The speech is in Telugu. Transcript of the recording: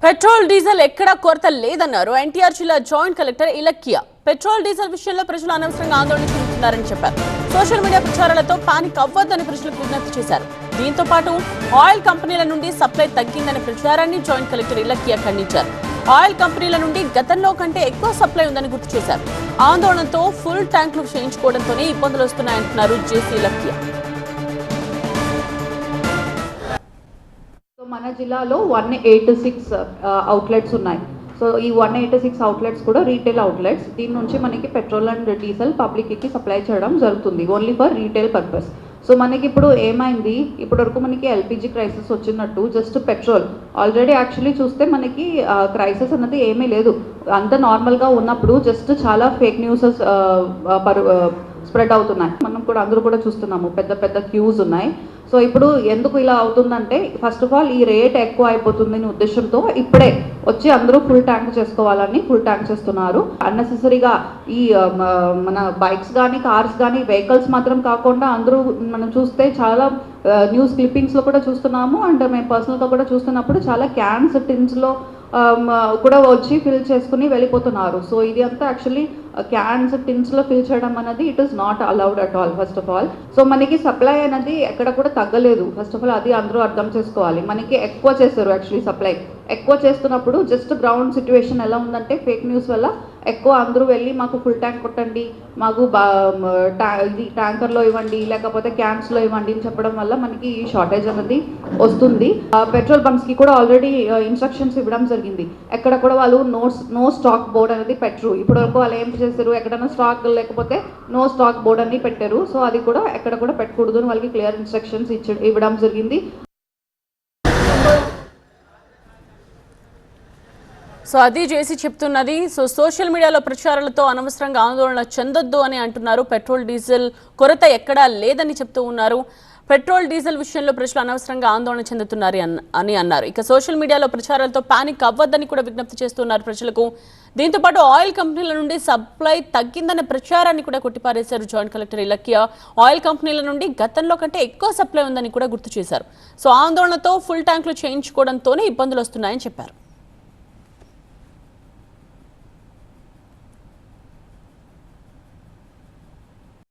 పెట్రోల్ డీజిల్ ఎక్కడా కొరత లేదన్నారు ఎన్టీఆర్ జిల్లా joint collector Ilakkiya. Petrol diesel విషయంలో ప్రజలు అనవసరంగా ఆందోళన చెందుతున్నారని చెప్పారు. సోషల్ మీడియా ప్రచారాలతో పానిక్ అవ్వద్దని ప్రజలకు విజ్ఞప్తి చేశారు. దీంతో పాటు ఆయిల్ కంపెనీల నుండి సప్లై తగ్గిందనే ప్రచారాన్ని జాయింట్ కలెక్టర్ ఇలక్కియ ఖండించారు. ఆయిల్ కంపెనీల నుండి గతంలో కంటే ఎక్కువ సప్లై ఉందని గుర్తు చేశారు. ఆందోళనతో ఫుల్ ట్యాంకులు చేయించుకోవడంతోనే ఇబ్బందులు వస్తున్నాయంటున్నారు జేసీ ఇలక్కియ. మన జిల్లాలో 186 అవుట్లెట్స్ ఉన్నాయి. సో ఈ 186 అవుట్లెట్స్ కూడా రీటైల్ అవుట్లెట్స్. దీని నుంచి మనకి పెట్రోల్ అండ్ డీజిల్ పబ్లిక్కి సప్లై చేయడం జరుగుతుంది only for retail purpose. So మనకి ఇప్పుడు ఏమైంది, ఇప్పటి వరకు మనకి ఎల్పిజి క్రైసిస్ వచ్చినట్టు జస్ట్ పెట్రోల్ ఆల్రెడీ యాక్చువల్లీ చూస్తే మనకి క్రైసిస్ అన్నది ఏమీ లేదు. అంత నార్మల్గా ఉన్నప్పుడు జస్ట్ చాలా ఫేక్ న్యూసెస్ స్ప్రెడ్ అవుతున్నాయి. మనం కూడా అందరూ కూడా చూస్తున్నాము, పెద్ద పెద్ద క్యూస్ ఉన్నాయి. సో ఇప్పుడు ఎందుకు ఇలా అవుతుందంటే ఫస్ట్ ఆఫ్ ఆల్ ఈ రేట్ ఎక్కువ అయిపోతుందని ఉద్దేశంతో ఇప్పుడే వచ్చి అందరూ ఫుల్ ట్యాంక్ చేసుకోవాలని ఫుల్ ట్యాంక్ చేస్తున్నారు. అన్నెసెసరీగా ఈ మన బైక్స్ కానీ కార్స్ కానీ వెహికల్స్ మాత్రం కాకుండా అందరూ మనం చూస్తే చాలా న్యూస్ క్లిప్పింగ్స్లో కూడా చూస్తున్నాము. అండ్ మేము పర్సనల్గా కూడా చూస్తున్నప్పుడు చాలా క్యాన్స్ టిన్స్లో కూడా వచ్చి ఫిల్ చేసుకుని వెళ్ళిపోతున్నారు. సో ఇది అంతా యాక్చువల్లీ క్యాన్స్ టిన్స్లో ఫిల్ చేయడం అనేది it is not allowed at all first of all. So మనకి సప్లై అనేది ఎక్కడ కూడా తగ్గలేదు. ఫస్ట్ ఆఫ్ ఆల్ అది అందరూ అర్థం చేసుకోవాలి. మనకి ఎక్కువ చేస్తారు యాక్చువల్లీ సప్లై. ఎక్కువ చేస్తున్నప్పుడు జస్ట్ గ్రౌండ్ సిచ్యువేషన్ ఎలా ఉందంటే ఫేక్ న్యూస్ వల్ల ఎక్కువ అందరూ వెళ్ళి మాకు ఫుల్ ట్యాంక్ కొట్టండి, మాకు ఇది ట్యాంకర్లో ఇవ్వండి, లేకపోతే క్యాన్స్లో ఇవ్వండి అని చెప్పడం వల్ల మనకి ఈ షార్టేజ్ అనేది వస్తుంది. పెట్రోల్ బంక్స్కి కూడా ఆల్రెడీ ఇన్స్ట్రక్షన్స్ ఇవ్వడం జరిగింది. ఎక్కడ కూడా వాళ్ళు నో స్టాక్ బోర్డ్ అనేది పెట్టరు. ఇప్పటివరకు వాళ్ళు ఏం చేస్తారు, ఎక్కడైనా స్టాక్ లేకపోతే నో స్టాక్ బోర్డ్ అని పెట్టారు. సో అది కూడా ఎక్కడ కూడా పెట్టకూడదు అని వాళ్ళకి క్లియర్ ఇన్స్ట్రక్షన్స్ ఇవ్వడం జరిగింది. సో అది చేసి చెప్తున్నది. సో సోషల్ మీడియాలో ప్రచారాలతో అనవసరంగా ఆందోళన చెందొద్దు అని అంటున్నారు. పెట్రోల్ డీజిల్ కొరత ఎక్కడా లేదని చెప్తూ ఉన్నారు. పెట్రోల్ డీజిల్ విషయంలో ప్రజలు అనవసరంగా ఆందోళన చెందుతున్నారు అని అన్నారు. ఇక సోషల్ మీడియాలో ప్రచారాలతో పానిక్ అవ్వద్దని కూడా విజ్ఞప్తి చేస్తున్నారు ప్రజలకు. దీంతో పాటు ఆయిల్ కంపెనీల నుండి సప్లై తగ్గిందనే ప్రచారాన్ని కూడా కొట్టిపారేశారు జాయింట్ కలెక్టర్ ఇలక్కియ. ఆయిల్ కంపెనీల నుండి గతంలో కంటే ఎక్కువ సప్లై ఉందని కూడా గుర్తు చేశారు. సో ఆందోళనతో ఫుల్ ట్యాంకులు చేయించుకోవడంతోనే ఇబ్బందులు వస్తున్నాయని చెప్పారు.